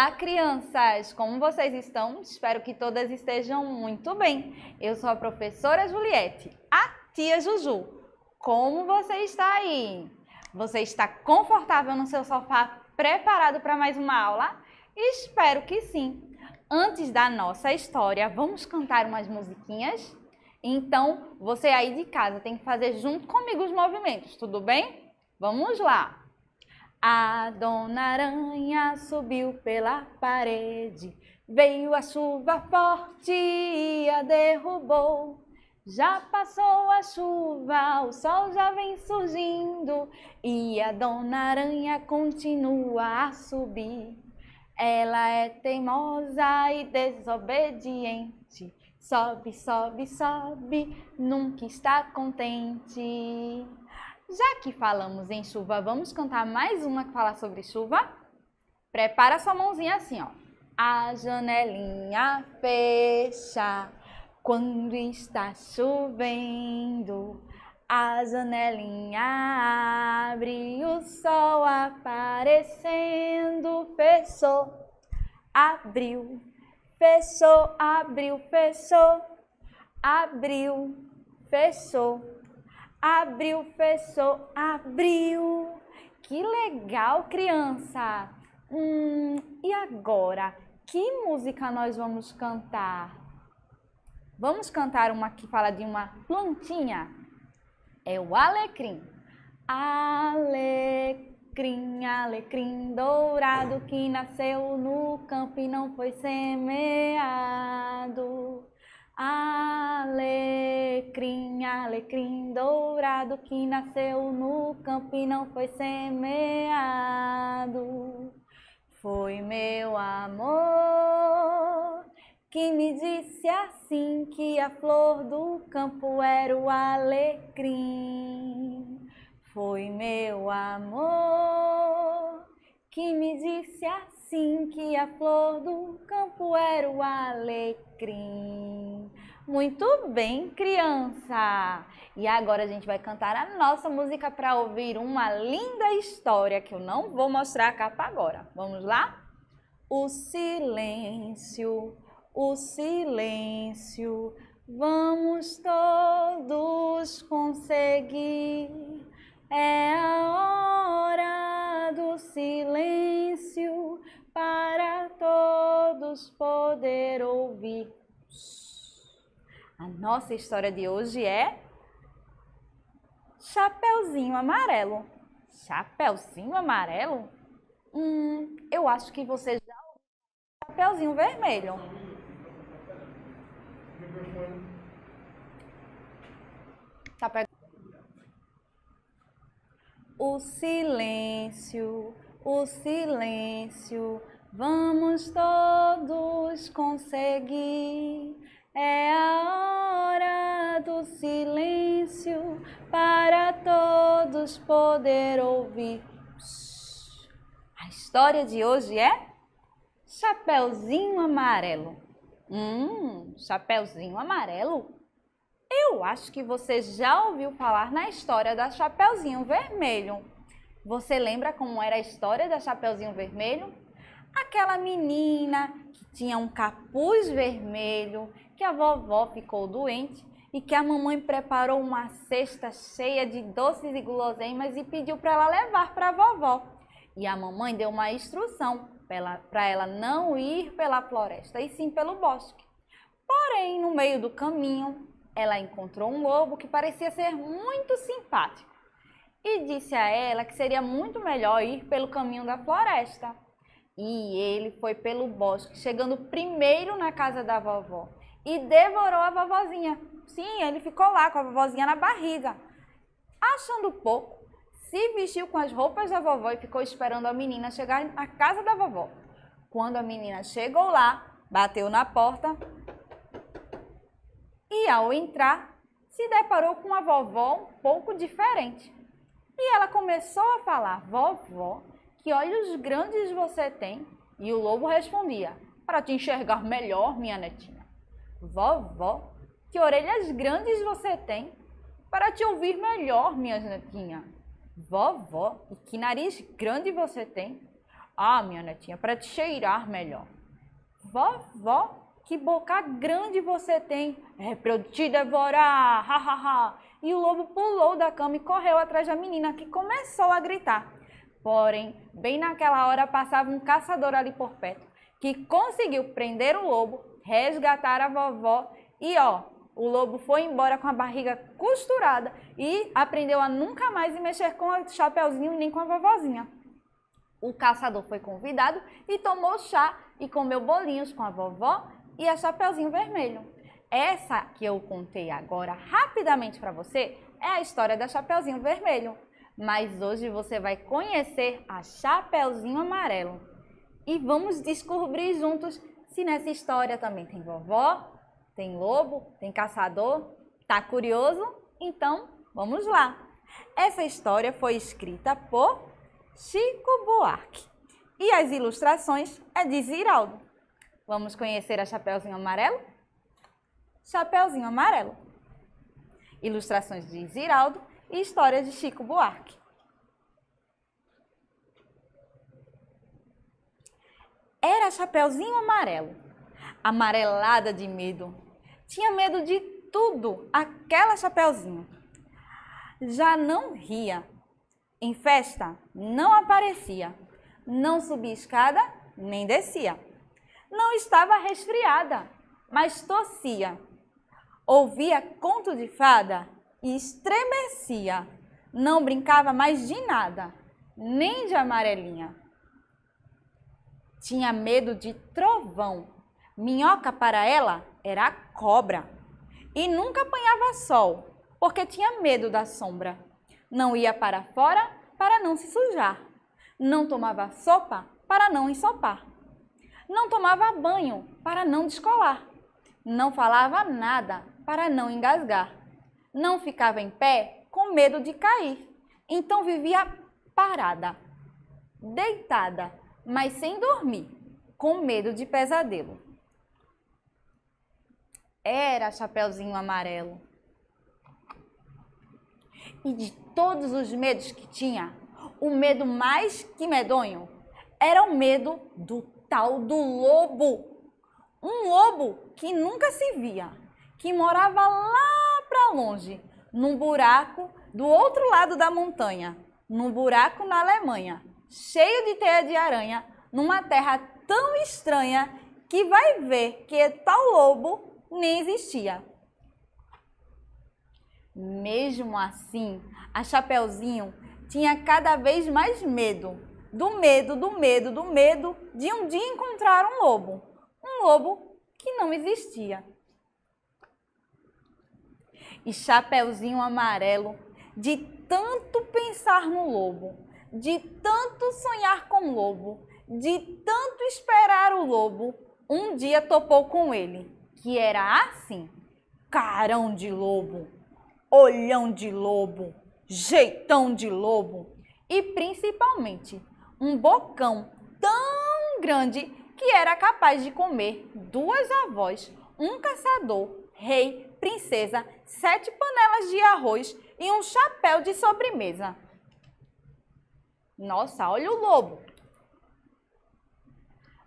Olá, crianças! Como vocês estão? Espero que todas estejam muito bem. Eu sou a professora Juliette, a tia Juju. Como você está aí? Você está confortável no seu sofá, preparado para mais uma aula? Espero que sim! Antes da nossa história, vamos cantar umas musiquinhas? Então, você aí de casa tem que fazer junto comigo os movimentos, tudo bem? Vamos lá! A Dona Aranha subiu pela parede, veio a chuva forte e a derrubou. Já passou a chuva, o sol já vem surgindo e a Dona Aranha continua a subir. Ela é teimosa e desobediente, sobe, sobe, sobe, nunca está contente. Já que falamos em chuva, vamos cantar mais uma que fala sobre chuva? Prepara sua mãozinha assim, ó. A janelinha fecha quando está chovendo. A janelinha abre, o sol aparecendo. Fechou, abriu, fechou, abriu, fechou. Abriu, fechou. Abriu, fechou, abriu. Que legal, criança! E agora, que música nós vamos cantar? Vamos cantar uma que fala de uma plantinha? É o alecrim. Alecrim, alecrim dourado que nasceu no campo e não foi semeado. Alecrim, alecrim dourado que nasceu no campo e não foi semeado. Foi meu amor que me disse assim que a flor do campo era o alecrim. Foi meu amor que me disse assim que a flor do campo era o alecrim. Muito bem, criança! E agora a gente vai cantar a nossa música para ouvir uma linda história que eu não vou mostrar a capa agora. Vamos lá? O silêncio, vamos todos conseguir. É a hora do silêncio para todos poder ouvir. A nossa história de hoje é Chapeuzinho Amarelo. Chapeuzinho Amarelo? Eu acho que você já ouviu Chapeuzinho Vermelho. Tá pegando? O silêncio, vamos todos conseguir. É a hora do silêncio para todos poder ouvir. A história de hoje é Chapeuzinho Amarelo. Chapeuzinho Amarelo? Eu acho que você já ouviu falar na história da Chapeuzinho Vermelho. Você lembra como era a história da Chapeuzinho Vermelho? Aquela menina que tinha um capuz vermelho, que a vovó ficou doente e que a mamãe preparou uma cesta cheia de doces e guloseimas e pediu para ela levar para a vovó. E a mamãe deu uma instrução para ela não ir pela floresta, e sim pelo bosque. Porém, no meio do caminho, ela encontrou um lobo que parecia ser muito simpático e disse a ela que seria muito melhor ir pelo caminho da floresta. E ele foi pelo bosque, chegando primeiro na casa da vovó e devorou a vovozinha. Sim, ele ficou lá com a vovozinha na barriga. Achando pouco, se vestiu com as roupas da vovó e ficou esperando a menina chegar na casa da vovó. Quando a menina chegou lá, bateu na porta e, ao entrar, se deparou com a vovó um pouco diferente. E ela começou a falar: vovó, que olhos grandes você tem? E o lobo respondia: para te enxergar melhor, minha netinha. Vovó, que orelhas grandes você tem? Para te ouvir melhor, minha netinha. Vovó, e que nariz grande você tem? Ah, minha netinha, para te cheirar melhor. Vovó, que boca grande você tem. É para eu te devorar, ha, ha, ha. E o lobo pulou da cama e correu atrás da menina, que começou a gritar. Porém, bem naquela hora passava um caçador ali por perto, que conseguiu prender o lobo, resgatar a vovó e o lobo foi embora com a barriga costurada e aprendeu a nunca mais mexer com o Chapeuzinho nem com a vovozinha. O caçador foi convidado e tomou chá e comeu bolinhos com a vovó e a Chapeuzinho Vermelho. Essa que eu contei agora rapidamente para você é a história da Chapeuzinho Vermelho. Mas hoje você vai conhecer a Chapeuzinho Amarelo. E vamos descobrir juntos se nessa história também tem vovó, tem lobo, tem caçador. Tá curioso? Então, vamos lá. Essa história foi escrita por Chico Buarque. E as ilustrações é de Ziraldo. Vamos conhecer a Chapeuzinho Amarelo? Chapeuzinho Amarelo. Ilustrações de Ziraldo e história de Chico Buarque. Era Chapeuzinho Amarelo, amarelada de medo. Tinha medo de tudo, aquela Chapeuzinho. Já não ria. Em festa, não aparecia. Não subia escada, nem descia. Não estava resfriada, mas tossia. Ouvia conto de fada e estremecia. Não brincava mais de nada, nem de amarelinha. Tinha medo de trovão. Minhoca para ela era a cobra. E nunca apanhava sol, porque tinha medo da sombra. Não ia para fora para não se sujar. Não tomava sopa para não ensopar. Não tomava banho para não descolar. Não falava nada para não engasgar. Não ficava em pé com medo de cair. Então vivia parada, deitada, mas sem dormir, com medo de pesadelo. Era Chapeuzinho Amarelo. E de todos os medos que tinha, o medo mais que medonho era o medo do tal do lobo. Um lobo que nunca se via, que morava lá para longe, num buraco do outro lado da montanha, num buraco na Alemanha, cheio de teia de aranha, numa terra tão estranha que vai ver que tal lobo nem existia. Mesmo assim, a Chapeuzinho tinha cada vez mais medo, do medo, do medo, do medo de um dia encontrar um lobo que não existia. E Chapeuzinho Amarelo, de tanto pensar no lobo, de tanto sonhar com o lobo, de tanto esperar o lobo, um dia topou com ele, que era assim: carão de lobo, olhão de lobo, jeitão de lobo e principalmente um bocão tão grande que era capaz de comer 2 avós, um caçador, rei, princesa, 7 panelas de arroz e um chapéu de sobremesa. Nossa, olha o lobo!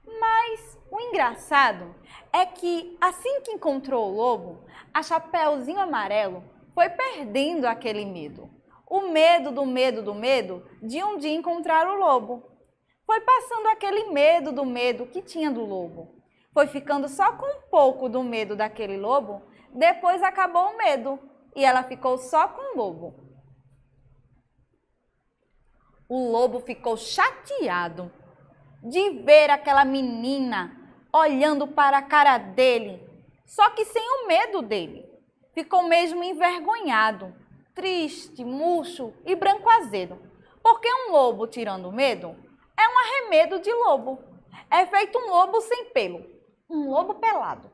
Mas o engraçado é que assim que encontrou o lobo, a Chapeuzinho Amarelo foi perdendo aquele medo. O medo do medo do medo de um dia encontrar o lobo. Foi passando aquele medo do medo que tinha do lobo. Foi ficando só com um pouco do medo daquele lobo, depois acabou o medo e ela ficou só com o lobo. O lobo ficou chateado de ver aquela menina olhando para a cara dele, só que sem o medo dele. Ficou mesmo envergonhado, triste, murcho e branco azedo, porque um lobo tirando medo é um arremedo de lobo. É feito um lobo sem pelo, um lobo pelado.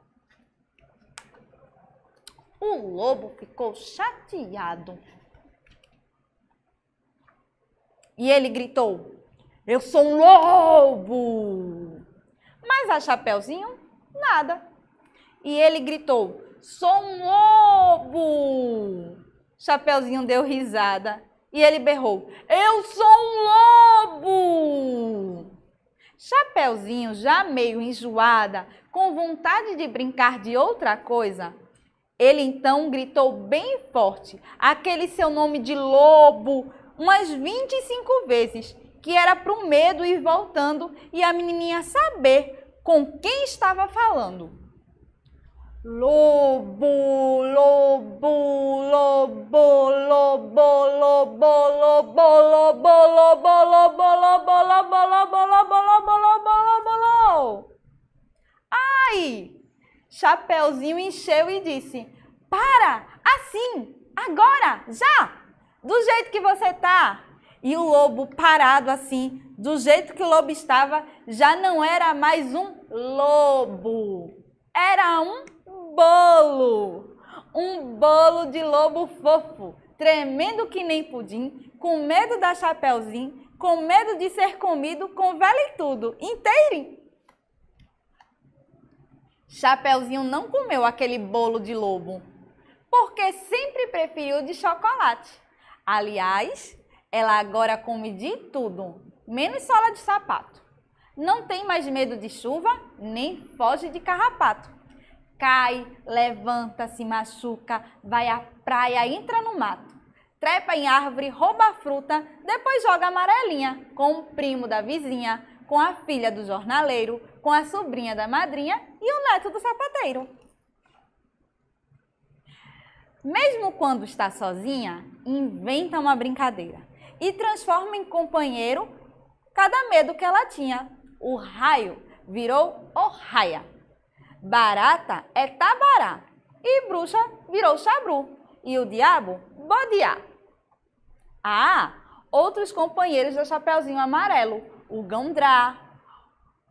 O lobo ficou chateado. E ele gritou: eu sou um lobo! Mas a Chapeuzinho, nada. E ele gritou: sou um lobo! Chapeuzinho deu risada e ele berrou: eu sou um lobo! Chapeuzinho, já meio enjoada, com vontade de brincar de outra coisa, ele então gritou bem forte aquele seu nome de lobo umas 25 vezes, que era para o medo ir voltando e a menininha saber com quem estava falando. Lobo, lobo, lobo, lobo, lobo, lobo, lobo, lobo, lobo, lobo, lobo, lobo, lobo, lobo, lobo, lobo. Ai! Chapeuzinho encheu e disse: para, assim, agora, já, do jeito que você tá. E o lobo parado assim, do jeito que o lobo estava, já não era mais um lobo, era um bolo de lobo fofo, tremendo que nem pudim, com medo da Chapeuzinho, com medo de ser comido com vela e tudo, inteirinho. Chapeuzinho não comeu aquele bolo de lobo, porque sempre preferiu de chocolate. Aliás, ela agora come de tudo, menos sola de sapato. Não tem mais medo de chuva, nem foge de carrapato. Cai, levanta, se machuca, vai à praia, entra no mato. Trepa em árvore, rouba fruta, depois joga amarelinha com o primo da vizinha, com a filha do jornaleiro, com a sobrinha da madrinha e o neto do sapateiro. Mesmo quando está sozinha, inventa uma brincadeira e transforma em companheiro cada medo que ela tinha. O raio virou orraia, barata é tabará e bruxa virou chabru e o diabo bodiá. Ah, outros companheiros do Chapeuzinho Amarelo, o gandrá,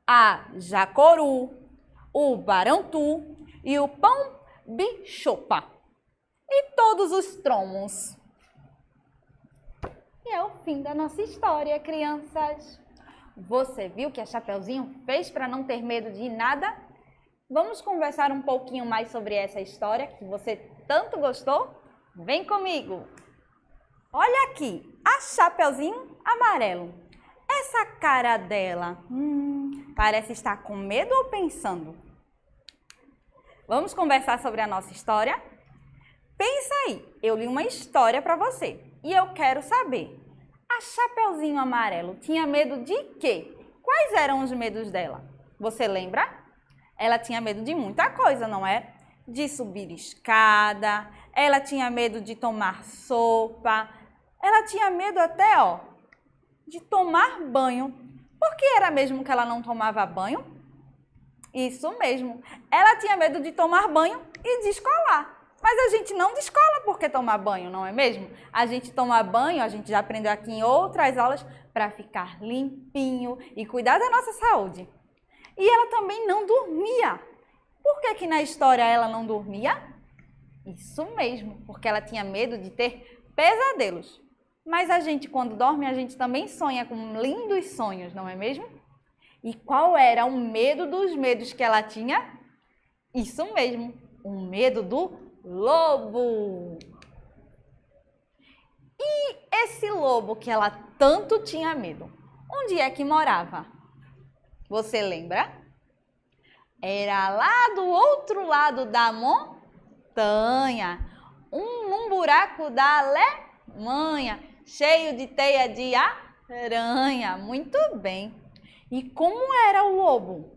a jacoru, o barantu e o pão bichopa. E todos os tromos. E é o fim da nossa história, crianças. Você viu o que a Chapeuzinho fez para não ter medo de nada? Vamos conversar um pouquinho mais sobre essa história que você tanto gostou? Vem comigo! Olha aqui, a Chapeuzinho Amarelo. Essa cara dela, parece estar com medo ou pensando? Vamos conversar sobre a nossa história? Pensa aí, eu li uma história para você e eu quero saber, a Chapeuzinho Amarelo tinha medo de quê? Quais eram os medos dela? Você lembra? Ela tinha medo de muita coisa, não é? De subir escada, ela tinha medo de tomar sopa, ela tinha medo até, de tomar banho. Por que era mesmo que ela não tomava banho? Isso mesmo, ela tinha medo de tomar banho e descolar. Mas a gente não descola porque tomar banho, não é mesmo? A gente toma banho, a gente já aprendeu aqui em outras aulas, para ficar limpinho e cuidar da nossa saúde. E ela também não dormia. Por que na história ela não dormia? Isso mesmo, porque ela tinha medo de ter pesadelos. Mas a gente, quando dorme, a gente também sonha com lindos sonhos, não é mesmo? E qual era o medo dos medos que ela tinha? Isso mesmo, o medo do lobo. E esse lobo que ela tanto tinha medo, onde é que morava? Você lembra? Era lá do outro lado da montanha, num buraco da Alemanha, cheio de teia de aranha. Muito bem. E como era o lobo?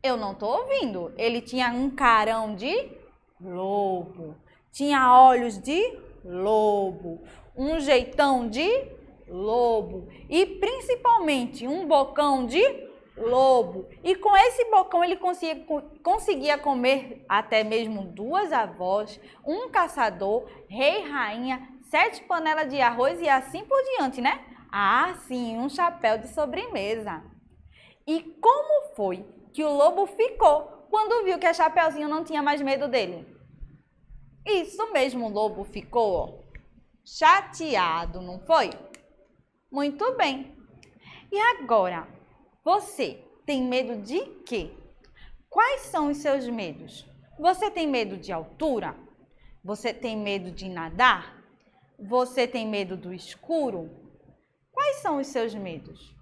Eu não estou ouvindo. Ele tinha um carão de lobo, tinha olhos de lobo, um jeitão de lobo e principalmente um bocão de lobo. E com esse bocão ele conseguia comer até mesmo 2 avós, um caçador, rei, rainha, 7 panelas de arroz e assim por diante, né? Ah, sim, um chapéu de sobremesa. E como foi que o lobo ficou quando viu que a Chapeuzinho não tinha mais medo dele? Isso mesmo, o lobo ficou chateado, não foi? Muito bem. E agora, você tem medo de quê? Quais são os seus medos? Você tem medo de altura? Você tem medo de nadar? Você tem medo do escuro? Quais são os seus medos?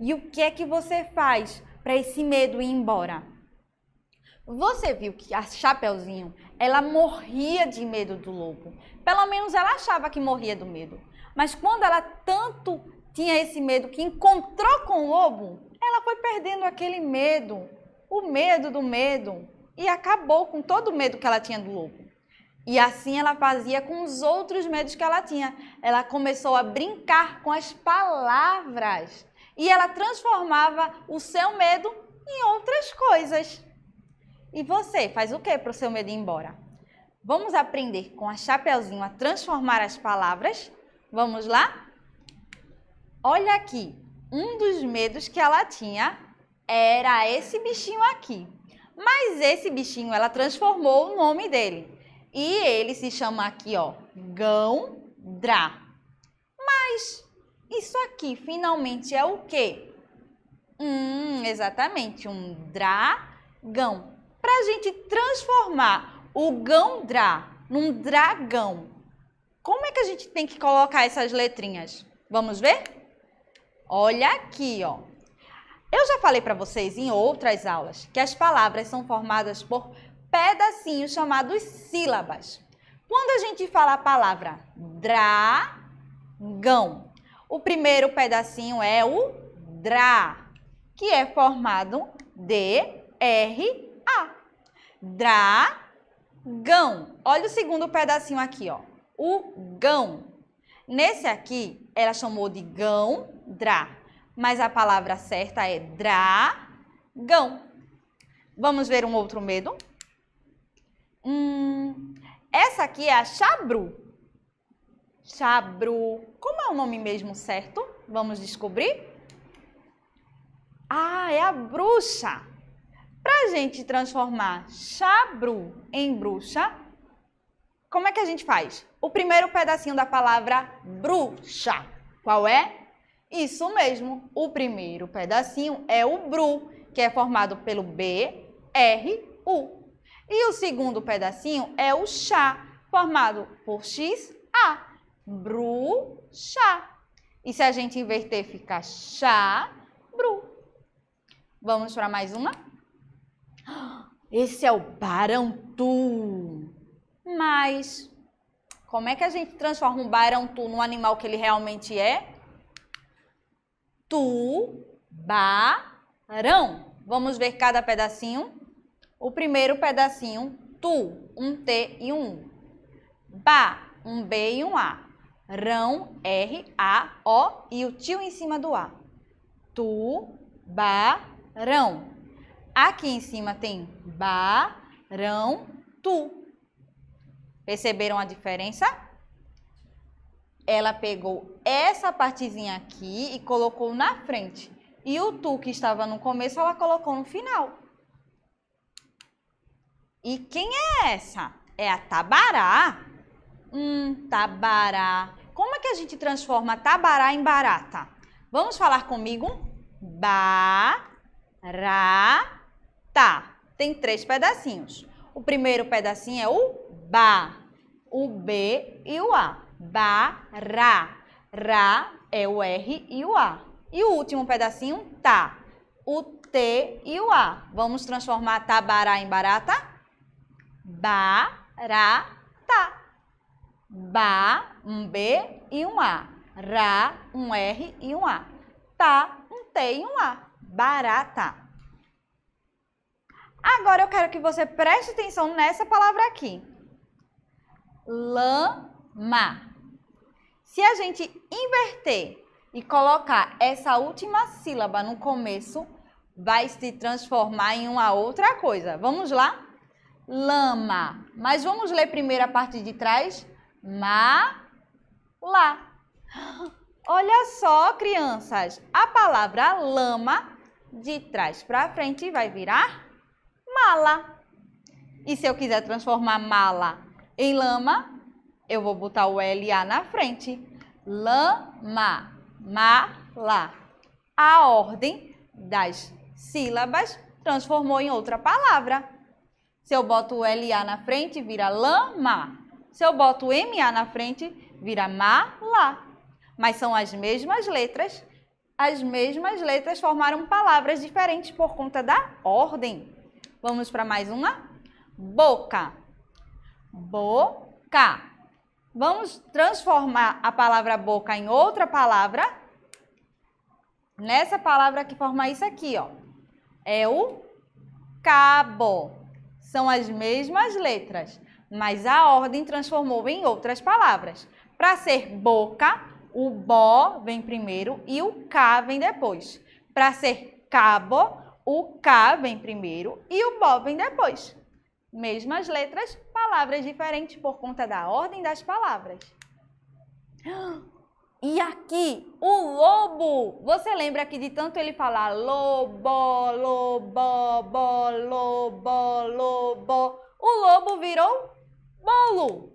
E o que é que você faz para esse medo ir embora? Você viu que a Chapeuzinho, ela morria de medo do lobo. Pelo menos ela achava que morria do medo. Mas quando ela tanto tinha esse medo que encontrou com o lobo, ela foi perdendo aquele medo, o medo do medo, e acabou com todo o medo que ela tinha do lobo. E assim ela fazia com os outros medos que ela tinha. Ela começou a brincar com as palavras e ela transformava o seu medo em outras coisas. E você faz o que para o seu medo ir embora? Vamos aprender com a Chapeuzinho a transformar as palavras? Vamos lá? Olha aqui, um dos medos que ela tinha era esse bichinho aqui. Mas esse bichinho ela transformou o nome dele. E ele se chama aqui, ó, Gão-Drá. Mas isso aqui finalmente é o quê? Exatamente, um dragão. Para a gente transformar o Gão-Drá num dragão, como é que a gente tem que colocar essas letrinhas? Vamos ver? Olha aqui, ó. Eu já falei para vocês em outras aulas que as palavras são formadas por pedacinhos chamados sílabas. Quando a gente fala a palavra dragão, o primeiro pedacinho é o drá, que é formado D-R-A. Dragão. Olha o segundo pedacinho aqui, ó. O gão. Nesse aqui, ela chamou de gão-drá, mas a palavra certa é dragão. Vamos ver um outro medo? Essa aqui é a Chabru. Chabru. Como é o nome mesmo certo? Vamos descobrir? Ah, é a bruxa. Para a gente transformar Chabru em bruxa, como é que a gente faz? O primeiro pedacinho da palavra bruxa. Qual é? Isso mesmo. O primeiro pedacinho é o bru, que é formado pelo B-R-U. E o segundo pedacinho é o chá, formado por X-A. Bruxa. E se a gente inverter, fica chá-bru. Vamos para mais uma? Esse é o barantu. Mas como é que a gente transforma um barantu num animal que ele realmente é? Tubarão. Vamos ver cada pedacinho. O primeiro pedacinho, tu, um T e um U. Ba, um B e um A. Rão, R-A-O e o tio em cima do A. Tubarão. Aqui em cima tem barão, tu. Perceberam a diferença? Ela pegou essa partezinha aqui e colocou na frente. E o tu que estava no começo, ela colocou no final. E quem é essa? É a tabará. Tabará. Como é que a gente transforma tabará em barata? Vamos falar comigo? Barata. Tem 3 pedacinhos. O primeiro pedacinho é o ba, o B e o A. Bará. Ra é o R e o A. E o último pedacinho, tá. O T e o A. Vamos transformar tabará em barata? Barata. Ba, um B e um A. Ra, um R e um A. Tá, um T e um A. Barata. Agora eu quero que você preste atenção nessa palavra aqui. Lama. Se a gente inverter e colocar essa última sílaba no começo, vai se transformar em uma outra coisa. Vamos lá? Lama. Mas vamos ler primeiro a parte de trás. Lá. Olha só, crianças. A palavra lama, de trás para frente, vai virar mala. E se eu quiser transformar mala em lama, eu vou botar o LA na frente. Lama, mala. A ordem das sílabas transformou em outra palavra. Se eu boto o LA na frente, vira lama. Se eu boto o MA na frente, vira mala. Mas são as mesmas letras, as mesmas letras formaram palavras diferentes por conta da ordem. Vamos para mais uma? Boca. Boca. Vamos transformar a palavra boca em outra palavra. Nessa palavra que forma isso aqui, ó. É o cabo. São as mesmas letras, mas a ordem transformou em outras palavras. Para ser boca, o bo vem primeiro e o K vem depois. Para ser cabo, o K vem primeiro e o bo vem depois. Mesmas letras, palavras diferentes por conta da ordem das palavras. E aqui, o lobo. Você lembra que de tanto ele falar lobo, lobo, bo, lobo, lobo, o lobo virou bolo.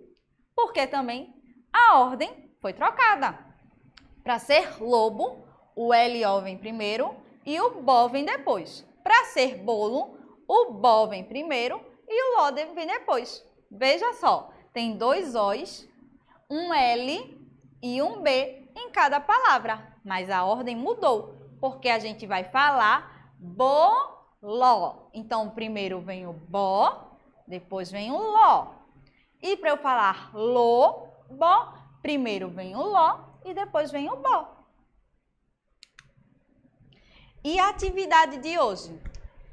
Porque também a ordem foi trocada. Para ser lobo, o LO vem primeiro e o bo vem depois. Para ser bolo, o bo vem primeiro e o lo vem depois. Veja só, tem dois Os, um L e um B em cada palavra, mas a ordem mudou, porque a gente vai falar boló. Então, primeiro vem o bo, depois vem o ló. E para eu falar lobo, primeiro vem o ló e depois vem o bo. E a atividade de hoje?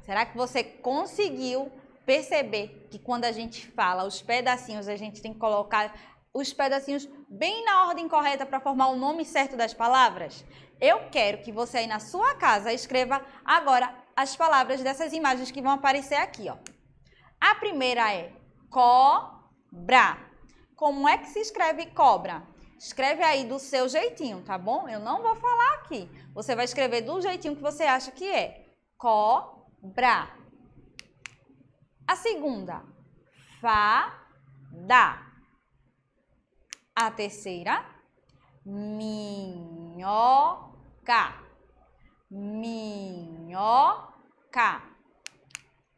Será que você conseguiu perceber que quando a gente fala os pedacinhos, a gente tem que colocar os pedacinhos bem na ordem correta para formar o nome certo das palavras? Eu quero que você aí na sua casa escreva agora as palavras dessas imagens que vão aparecer aqui, ó. A primeira é cobra. Como é que se escreve cobra? Escreve aí do seu jeitinho, tá bom? Eu não vou falar aqui. Você vai escrever do jeitinho que você acha que é. Cobra. A segunda, fada. A terceira, minhoca. Minhoca.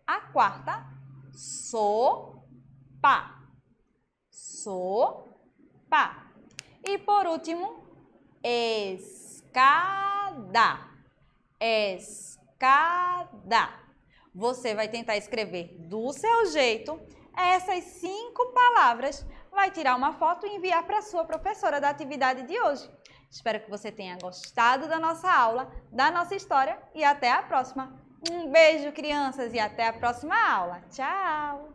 A quarta, sopa. Sopa. E por último, escada. Escada. Você vai tentar escrever do seu jeito essas 5 palavras, vai tirar uma foto e enviar para a sua professora da atividade de hoje. Espero que você tenha gostado da nossa aula, da nossa história e até a próxima. Um beijo, crianças, e até a próxima aula. Tchau!